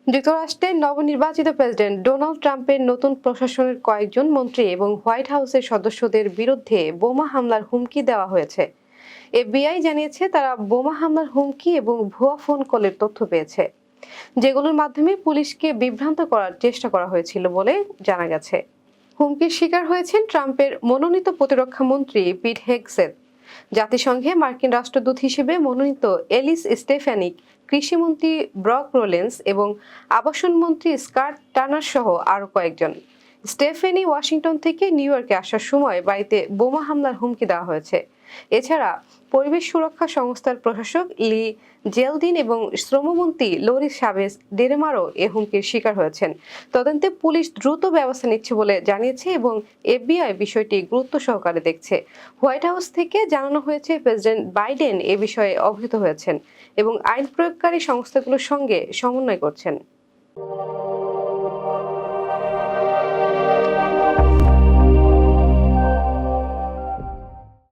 যুক্তরাষ্ট্রের নবনির্বাচিত president Donald ট্রাম্পের নতুন প্রশাসনের কয়েকজন মন্ত্রী এবং হোয়াইট হাউসের সদস্যদের বিরুদ্ধে বোমা হামলার হুমকি দেওয়া হয়েছে। এফবিআই জানিয়েছে তারা বোমা হামলার হুমকি এবং ভুয়া ফোন কলের তথ্য পেয়েছে, যেগুলোর মাধ্যমে পুলিশকে বিভ্রান্ত করার চেষ্টা করা হয়েছিল বলে জানা গেছে। হুমকির শিকার হয়েছেন ট্রাম্পের মনোনীত প্রতিরক্ষা মন্ত্রী পিট হেগসেথ, জাতিসংঘে মার্কিন রাষ্ট্রদূত হিসেবে মনোনীত এলিস স্টেফানিক, কৃষিমন্ত্রী ব্রক রোলেন্স এবং আবাসন মন্ত্রী স্কট টার্নার সহ আরও কয়েকজন। স্টেফেনি ওয়াশিংটন থেকে নিউ ইয়র্কে আসার সময় বাড়িতে বোমা হামলার হুমকি দেওয়া হয়েছে। এছাড়া পরিবেশ সুরক্ষা সংস্থার প্রশাসক লি জেলদিন এবং শ্রমমন্ত্রী লরি সাবেস ডেরেমারও এ হুমকির শিকার হয়েছেন। তদন্তে পুলিশ দ্রুত ব্যবস্থা নিচ্ছে বলে জানিয়েছে এবং এফবিআই বিষয়টি গুরুত্ব সহকারে দেখছে। হোয়াইট হাউস থেকে জানানো হয়েছে প্রেসিডেন্ট বাইডেন এ বিষয়ে অবহিত হয়েছেন এবং আইন প্রয়োগকারী সংস্থাগুলোর সঙ্গে সমন্বয় করছেন।